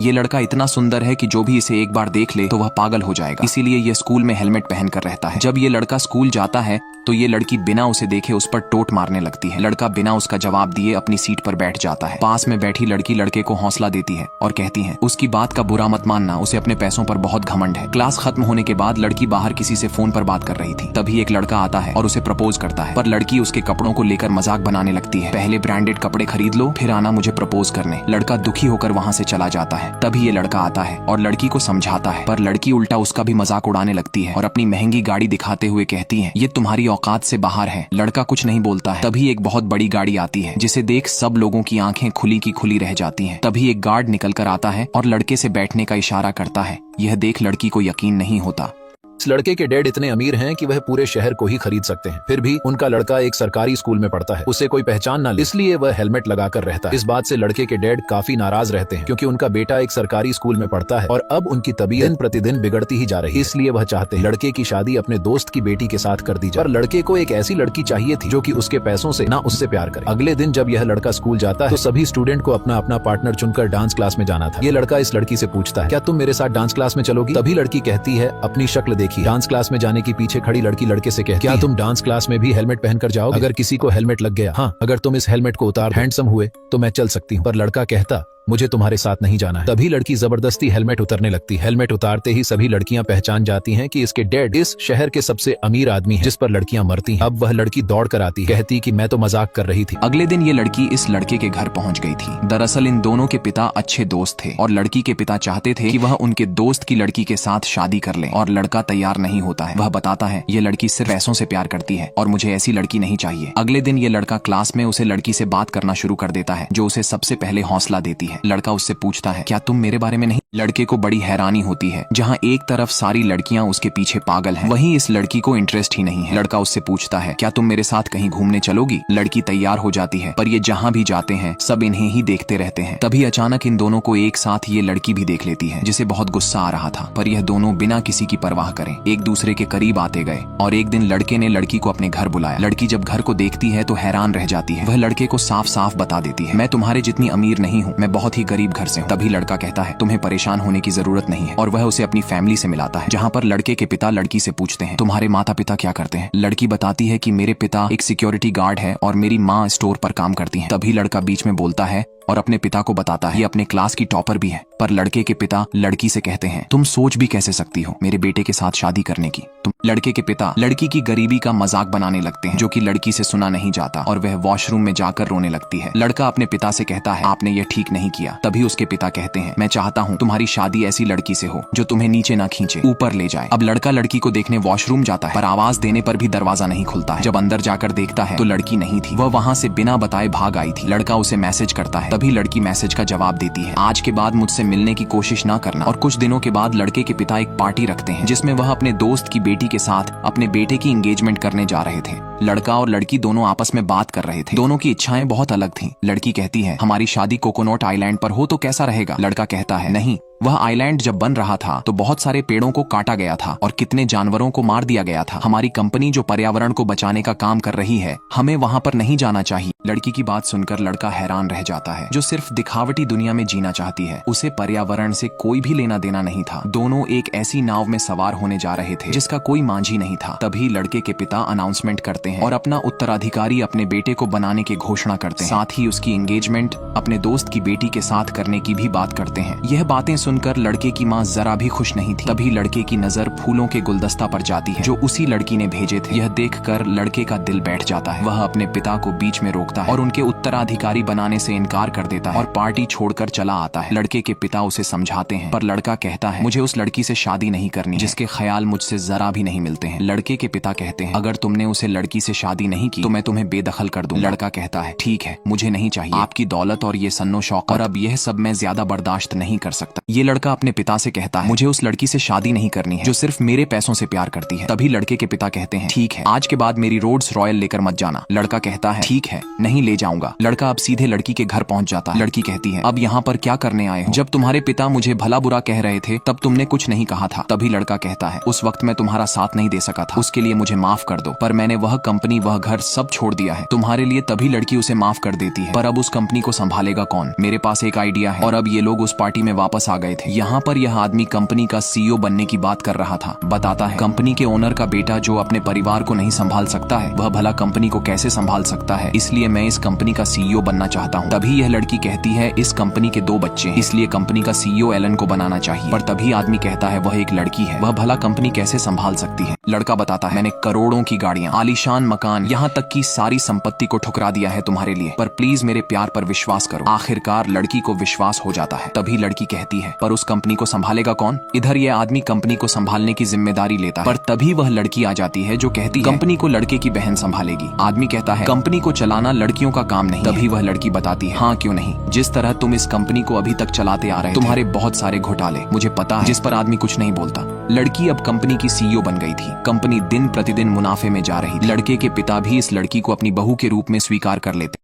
ये लड़का इतना सुंदर है कि जो भी इसे एक बार देख ले तो वह पागल हो जाएगा, इसीलिए ये स्कूल में हेलमेट पहनकर रहता है। जब ये लड़का स्कूल जाता है तो ये लड़की बिना उसे देखे उस पर टोट मारने लगती है। लड़का बिना उसका जवाब दिए अपनी सीट पर बैठ जाता है। पास में बैठी लड़की लड़के को हौसला देती है और कहती है उसकी बात का बुरा मत मानना, उसे अपने पैसों पर बहुत घमंड है। क्लास खत्म होने के बाद लड़की बाहर किसी से फोन पर बात कर रही थी, तभी एक लड़का आता है और उसे प्रपोज करता है, पर लड़की उसके कपड़ों को लेकर मजाक बनाने लगती है। पहले ब्रांडेड कपड़े खरीद लो फिर आना मुझे प्रपोज करने। लड़का दुखी होकर वहाँ से चला जाता है। तभी ये लड़का आता है और लड़की को समझाता है, पर लड़की उल्टा उसका भी मजाक उड़ाने लगती है और अपनी महंगी गाड़ी दिखाते हुए कहती है ये तुम्हारी औकात से बाहर है। लड़का कुछ नहीं बोलता है। तभी एक बहुत बड़ी गाड़ी आती है जिसे देख सब लोगों की आंखें खुली की खुली रह जाती हैं। तभी एक गार्ड निकल कर आता है और लड़के से बैठने का इशारा करता है। यह देख लड़की को यकीन नहीं होता। इस लड़के के डैड इतने अमीर हैं कि वह पूरे शहर को ही खरीद सकते हैं, फिर भी उनका लड़का एक सरकारी स्कूल में पढ़ता है, उसे कोई पहचान ना ले, इसलिए वह हेलमेट लगाकर रहता है। इस बात से लड़के के डैड काफी नाराज रहते हैं क्योंकि उनका बेटा एक सरकारी स्कूल में पढ़ता है और अब उनकी तबीयत दिन प्रतिदिन बिगड़ती ही जा रही है। इसलिए वह चाहते हैं लड़के की शादी अपने दोस्त की बेटी के साथ कर दी जाए। पर लड़के को एक ऐसी लड़की चाहिए थी जो कि उसके पैसों से ना उससे प्यार करे। अगले दिन जब यह लड़का स्कूल जाता है तो सभी स्टूडेंट को अपना अपना पार्टनर चुनकर डांस क्लास में जाना था। ये लड़का इस लड़की से पूछता है क्या तुम मेरे साथ डांस क्लास में चलोगी? तभी लड़की कहती है अपनी शक्ल देखी। डांस क्लास में जाने की पीछे खड़ी लड़की लड़के से कहती क्या तुम डांस क्लास में भी हेलमेट पहनकर जाओगे? अगर किसी को हेलमेट लग गया, हाँ अगर तुम इस हेलमेट को उतार हैंडसम हुए तो मैं चल सकती हूँ। पर लड़का कहता मुझे तुम्हारे साथ नहीं जाना है। तभी लड़की जबरदस्ती हेलमेट उतरने लगती। हेलमेट उतारते ही सभी लड़कियां पहचान जाती हैं कि इसके डैड इस शहर के सबसे अमीर आदमी हैं, जिस पर लड़कियां मरती हैं। अब वह लड़की दौड़ कर आती, कहती कि मैं तो मजाक कर रही थी। अगले दिन ये लड़की इस लड़के के घर पहुंच गई थी। दरअसल इन दोनों के पिता अच्छे दोस्त थे और लड़की के पिता चाहते थे कि वह उनके दोस्त की लड़की के साथ शादी कर ले, और लड़का तैयार नहीं होता है। वह बताता है ये लड़की सिर्फ पैसों से प्यार करती है और मुझे ऐसी लड़की नहीं चाहिए। अगले दिन ये लड़का क्लास में उसे लड़की से बात करना शुरू कर देता है, जो उसे सबसे पहले हौसला देती है। लड़का उससे पूछता है क्या तुम मेरे बारे में नहीं? लड़के को बड़ी हैरानी होती है, जहाँ एक तरफ सारी लड़कियां उसके पीछे पागल हैं, वहीं इस लड़की को इंटरेस्ट ही नहीं है। लड़का उससे पूछता है क्या तुम मेरे साथ कहीं घूमने चलोगी? लड़की तैयार हो जाती है, पर ये जहाँ भी जाते हैं सब इन्हें ही देखते रहते हैं। तभी अचानक इन दोनों को एक साथ ये लड़की भी देख लेती है, जिसे बहुत गुस्सा आ रहा था, पर यह दोनों बिना किसी की परवाह करें एक दूसरे के करीब आते गए। और एक दिन लड़के ने लड़की को अपने घर बुलाया। लड़की जब घर को देखती है तो हैरान रह जाती है। वह लड़के को साफ साफ बता देती है मैं तुम्हारे जितनी अमीर नहीं हूँ, मैं बहुत ही गरीब घर से हूँ। तभी लड़का कहता है तुम्हें परेशान होने की जरूरत नहीं है, और वह उसे अपनी फैमिली से मिलाता है, जहाँ पर लड़के के पिता लड़की से पूछते हैं तुम्हारे माता पिता क्या करते हैं? लड़की बताती है कि मेरे पिता एक सिक्योरिटी गार्ड है और मेरी माँ स्टोर पर काम करती है। तभी लड़का बीच में बोलता है और अपने पिता को बताता है ये अपने क्लास की टॉपर भी है। पर लड़के के पिता लड़की से कहते हैं तुम सोच भी कैसे सकती हो मेरे बेटे के साथ शादी करने की? तुम लड़के के पिता लड़की की गरीबी का मजाक बनाने लगते हैं, जो कि लड़की से सुना नहीं जाता, और वह वॉशरूम में जाकर रोने लगती है। लड़का अपने पिता से कहता है आपने यह ठीक नहीं किया। तभी उसके पिता कहते हैं मैं चाहता हूँ तुम्हारी शादी ऐसी लड़की से हो जो तुम्हें नीचे ना खींचे, ऊपर ले जाए। अब लड़का लड़की को देखने वॉशरूम जाता है, पर आवाज देने पर भी दरवाजा नहीं खुलता है। जब अंदर जाकर देखता है तो लड़की नहीं थी, वह वहाँ से बिना बताए भाग आई थी। लड़का उसे मैसेज करता है, तभी लड़की मैसेज का जवाब देती है आज के बाद मुझसे मिलने की कोशिश ना करना। और कुछ दिनों के बाद लड़के के पिता एक पार्टी रखते हैं, जिसमें वह अपने दोस्त की बेटी के साथ अपने बेटे की एंगेजमेंट करने जा रहे थे। लड़का और लड़की दोनों आपस में बात कर रहे थे। दोनों की इच्छाएं बहुत अलग थीं। लड़की कहती है हमारी शादी कोकोनट आइलैंड पर हो तो कैसा रहेगा? लड़का कहता है नहीं, वह आइलैंड जब बन रहा था तो बहुत सारे पेड़ों को काटा गया था और कितने जानवरों को मार दिया गया था। हमारी कंपनी जो पर्यावरण को बचाने का काम कर रही है, हमें वहाँ पर नहीं जाना चाहिए। लड़की की बात सुनकर लड़का हैरान रह जाता है, जो सिर्फ दिखावटी दुनिया में जीना चाहती है, उसे पर्यावरण से कोई भी लेना देना नहीं था। दोनों एक ऐसी नाव में सवार होने जा रहे थे जिसका कोई मांझी नहीं था। तभी लड़के के पिता अनाउंसमेंट करते हैं और अपना उत्तराधिकारी अपने बेटे को बनाने की घोषणा करते हैं। साथ ही उसकी एंगेजमेंट अपने दोस्त की बेटी के साथ करने की भी बात करते हैं। यह बातें सुनकर लड़के की माँ जरा भी खुश नहीं थी। तभी लड़के की नजर फूलों के गुलदस्ता पर जाती है जो उसी लड़की ने भेजे थे। यह देखकर लड़के का दिल बैठ जाता है। वह अपने पिता को बीच में रोकता है और उनके उत्तराधिकारी बनाने से इनकार कर देता है और पार्टी छोड़कर चला आता है। लड़के के पिता उसे समझाते हैं, पर लड़का कहता है मुझे उस लड़की से शादी नहीं करनी, जिसके ख्याल मुझसे जरा भी नहीं मिलते हैं। लड़के के पिता कहते हैं अगर तुमने उसे लड़की से शादी नहीं की तो मैं तुम्हें बेदखल कर दूं। लड़का कहता है ठीक है, मुझे नहीं चाहिए आपकी दौलत और ये सन्नो शौक, और अब यह सब मैं ज्यादा बर्दाश्त नहीं कर सकता। ये ये लड़का अपने पिता से कहता है मुझे उस लड़की से शादी नहीं करनी है जो सिर्फ मेरे पैसों से प्यार करती है। तभी लड़के के पिता कहते हैं ठीक है, आज के बाद मेरी रोल्स रॉयल लेकर मत जाना। लड़का कहता है ठीक है, नहीं ले जाऊंगा। लड़का अब सीधे लड़की के घर पहुंच जाता है। लड़की कहती है अब यहाँ पर क्या करने आए हो? जब तुम्हारे पिता मुझे भला बुरा कह रहे थे तब तुमने कुछ नहीं कहा था। तभी लड़का कहता है उस वक्त मैं तुम्हारा साथ नहीं दे सका था, उसके लिए मुझे माफ कर दो, पर मैंने वह कंपनी वह घर सब छोड़ दिया है तुम्हारे लिए। तभी लड़की उसे माफ कर देती है, पर अब उस कंपनी को संभालेगा कौन? मेरे पास एक आइडिया है। और अब ये लोग उस पार्टी में वापस आ गए थे। यहाँ पर यह आदमी कंपनी का सीईओ बनने की बात कर रहा था। बताता है कंपनी के ओनर का बेटा जो अपने परिवार को नहीं संभाल सकता है वह भला कंपनी को कैसे संभाल सकता है, इसलिए मैं इस कंपनी का सीईओ बनना चाहता हूँ। तभी यह लड़की कहती है इस कंपनी के 2 बच्चे हैं, इसलिए कंपनी का सीईओ एलन को बनाना चाहिए। पर तभी आदमी कहता है वह एक लड़की है, वह भला कंपनी कैसे संभाल सकती है? लड़का बताता है मैंने करोड़ों की गाड़ियां, आलीशान मकान, यहाँ तक की सारी संपत्ति को ठुकरा दिया है तुम्हारे लिए, पर प्लीज मेरे प्यार पर विश्वास करो। आखिरकार लड़की को विश्वास हो जाता है। तभी लड़की कहती है पर उस कंपनी को संभालेगा कौन? इधर यह आदमी कंपनी को संभालने की जिम्मेदारी लेता है, पर तभी वह लड़की आ जाती है जो कहती है कंपनी को लड़के की बहन संभालेगी। आदमी कहता है कंपनी को चलाना लड़कियों का काम नहीं। तभी वह लड़की बताती है हाँ क्यों नहीं, जिस तरह तुम इस कंपनी को अभी तक चलाते आ रहे थे, तुम्हारे बहुत सारे घोटाले मुझे पता है, जिस पर आदमी कुछ नहीं बोलता। लड़की अब कंपनी की सीईओ बन गई थी। कंपनी दिन प्रतिदिन मुनाफे में जा रही। लड़के के पिता भी इस लड़की को अपनी बहू के रूप में स्वीकार कर लेते।